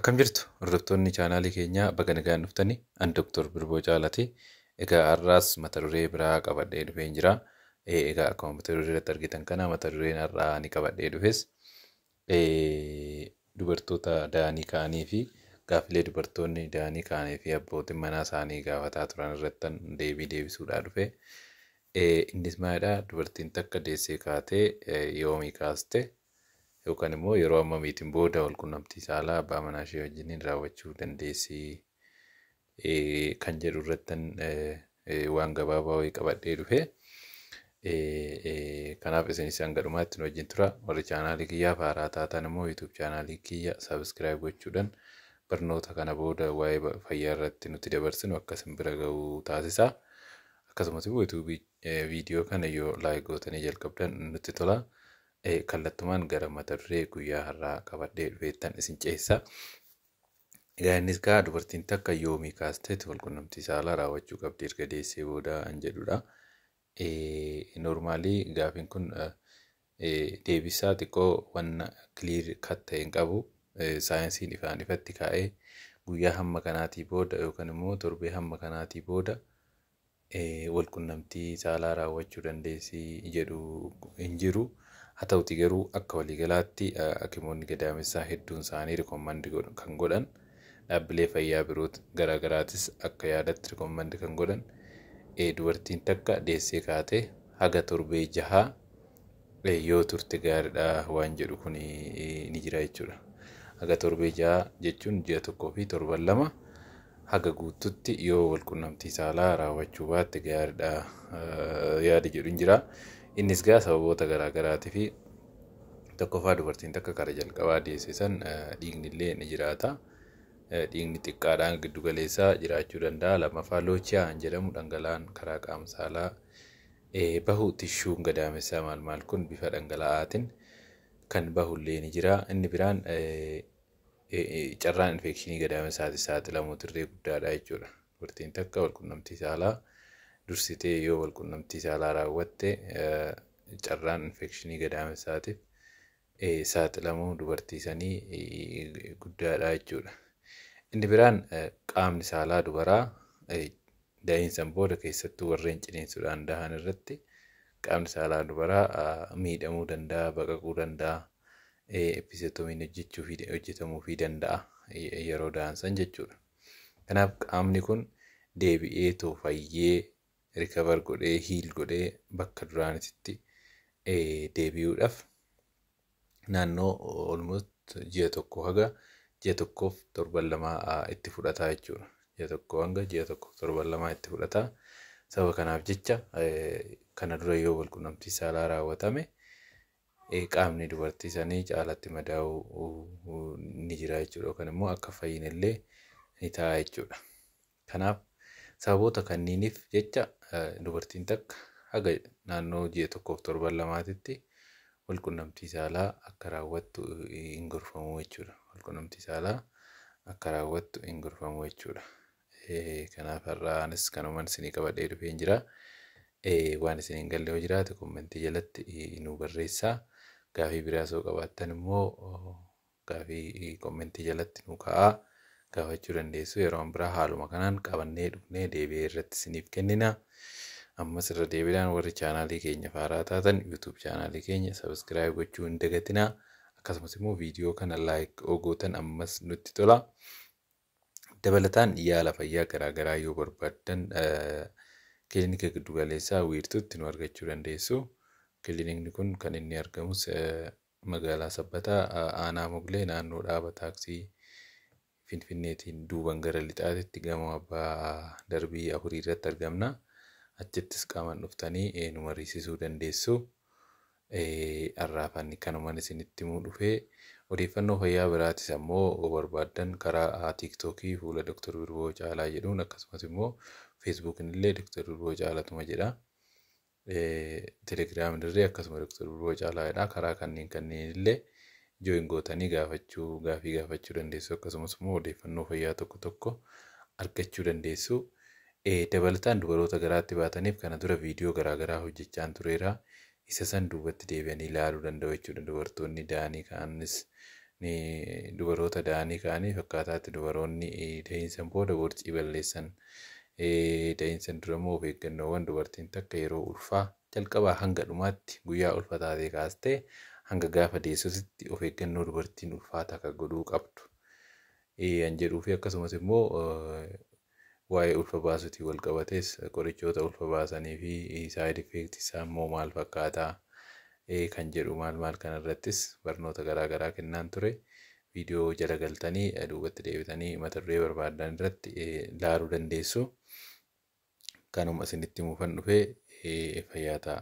Akkam jirtu hordoftoonni chaanaalii keenyaa baga nagaan dhuftanii an Dr. Birboo Caalaati. Egaa har'aas mata duree biraa qabadhee dhufeen jira. Egaa akkuma mata duree irratti argitan kana mata dureen har'aa ni qabadhee dhufes dubartoota da'anii ka'anii fi gaaffilee dubartoonni da'anii ka'anii fi abbootiin manaa isaanii gaafataa turan irratti deebii deebisuudhaa dhufe. Innis maalidhaa dubartiin takka deessee kaatee yoomii kaaste yookaan immoo yeroo ammamiitiin booda walqunnamtii saalaa abbaa manaa ishee wajjiniin raawwachuu dandeessi kan jedhu irrattan waan gabaabaa wayii qabadhee dhufe. Kanaaf isinis hanga dhumaatti nu wajjin tura. Warri chaanaalii kiyyaa haaraa taatan immoo YouTube chaanaalii kiyya subscribe gochuudhaan barnoota kana booda waa'ee fayyaa irratti nuti dabarsinu akka isin bira ga'u taasisa. Akkasumas immoo YouTube viidiyoo kana yoo like gootanii jalqabdan nutti tola. Kallattumaan gara mata duree guyyaa har'aa qabadhee dhufeettan isin ceessa. Egaa innis kaa dubartiin takka yoomii kaasteeti walqunnamtii saalaa raawwachuu qabdi erga deessee booda kan jedhudha. Normaalii gaafiin kun deebisaa xiqqoo wanna clear cut ta'e hin qabu. Saayinsiin ifaan ifatti kaa'ee guyyaa hamma kanaatii booda yookaan immoo torbee hamma kanaatii booda walqunnamtii saalaa raawwachuu dandeessi jedhu hin jiru. Haa ta'uti garuu akka waliigalaatti hakimoonni gadaamessaa hedduun isaanii rikommandi kan godhan dhaabbilee fayyaa biroo garaagaraatis akka yaadatti rikommandi kan godhan dubartiin takka deessee kaatee haga torbee 6 yoo turte gaariidha waan jedhu kun ni jira jechuudha. Haga torbee 6 jechuun ji'a 1 fi torban 2 haga guututti yoo walqunnamtii saalaa raawwachuu baatte gaariidha yaada jedhu hin jira. Innis gaa sababoota garaagaraatii fi tokkoffaa dubartiin takka karaa jalqabaa deesse san dhiigni illee ni jiraata. Dhiigni xiqqaadhaan giddu galeessaa jiraachuu danda'a. Lammaffaa loochaan jedhamu dhangala'aan karaa qaama saalaa bahu tishuun gadaamessaa maal kun bifa dhangala'aatiin kan bahullee ni jira. Inni biraan carraan infekshinii gadaamessaatiif saaxilamuutu irree guddaadha jechuudha. Dubartiin takka walqunnamtii saalaa dursitee yoo walqunnamtii saalaa raawwatte carraan infekshinii gadaamessaatiif saaxilamuu dubartii sanii guddaadha jechuudha. Inni biraan qaamni saalaa dubaraa da'iinsan booda keessattuu warreen ciniinsuudhaan dahan irratti qaamni saalaa dubaraa miidhamuu danda'a, baqaquu danda'a, episiotomiin hojjetamuu fi danda'a yeroo dahansan jechuudha. Kanaaf qaamni kun deebi'ee toofayyee rikabar godhee hiil godhee bakka duraanitti deebi'uudhaaf naannoo almost ji'a 1 haga ji'a 1 fi torban 2 itti fudhata jechuudha. Ji'a 1 hanga ji'a 1 fi torban 2 itti fudhata. Sababa kanaaf jecha kana dura yoo walqunnamtii saalaa raawwatame qaamni dubartii sanii caalatti madaa'uu ni jira jechuudha. Yookaan immoo akka fayyinillee ni ta'a jechuudha. Kanaaf sababoota kanniiniif jecha dubartiin takka haga naannoo ji'a 1 fi torban 2tti walqunnamtii saalaa akka raawwattu hin gorfamu jechuudha. Walqunnamtii saalaa akka raawwattu hin gorfamu jechuudha. Kanaaf har'aanis kanumaan isinii qabadhee dhufeen jira. Waan isin hin galle yoo jiraate kommentii jalatti nu barreessaa. Gaafii biraa yoo qabaattan immoo gaafii kommentii jalatti nu kaa'aa. Gaafachuu dandeessu. Yeroo biraa haaluma kanaan qabannee dhufnee deebi'ee irratti isiniif kennina. Ammas irra deebiidhaan warri chaanaalii keenya haaraa taatan YouTube chaanaalii keenya subscribe gochuu hin dagatinaa. Akkasumas immoo viidiyoo kana like gootan ammas nutti tola. Dabalataan yaala fayyaa garaagaraa yoo barbaaddan kilinika giddu galeessaa wiirtuutti nu argachuu dandeessu. Kilinikni kun kan inni argamus magaalaa Sabbataa aanaa Moglee naannoo dhaaba taaksii Finfinneetiin duuban gara lixaatitti gamoo abbaa darbii 4 irratti argamna. Achittis qaamaan dhuftanii nu mariisisuu dandeessu. Har'aafanni kanumaan isinitti himuu dhufee odeeffannoo fayyaa biraatis ammoo barbaaddan karaa TikTokii fuula Dr. Birboo Caalaa jedhuun akkasumas immoo Facebookin illee Dr. Birboo Caalatuma jedha. Telegiraam irree akkasuma Dr. Birboo Caalaadha. Karaa kanneen illee join gootanii gaafii gaafachuu dandeessu. Akkasumas immoo odeeffannoo fayyaa tokko argachuu dandeessu. Dabalataan dubaroota garaatti baataniif kana dura viidiyoo garaagaraa hojjechaan tureera. Isa san duubatti deebi'anii ilaaluu danda'u jechuudha. Dubartoonni da'anii ka'anis dubaroota da'anii ka'anii fakkaataatti dubaroonni da'iinsan booda borcii balleessan. Da'iinsan dura immoo of eeggannoowwan dubartiin takka yeroo ulfaa jalqabaa hanga dhumaatti guyyaa ulfa taatee kaastee hanga gaafa deessusitti of eeggannoo dubartiin ulfaata akka godhuu qabdu. An jedhuu fi akkasumas immoo waa'ee ulfa baasuutii wal qabates qorichoota ulfa baasanii fi saayid effeektii isaa immoo maal fakkaataa kan jedhu maal kanarrattis barnoota garaagaraa kennaan ture. Viidiyoo jala galtanii duubatti deebitanii mata duree barbaadan irratti ilaaluu dandeessu. Kanuma isinitti muufan dhufee fayyaa ta'a.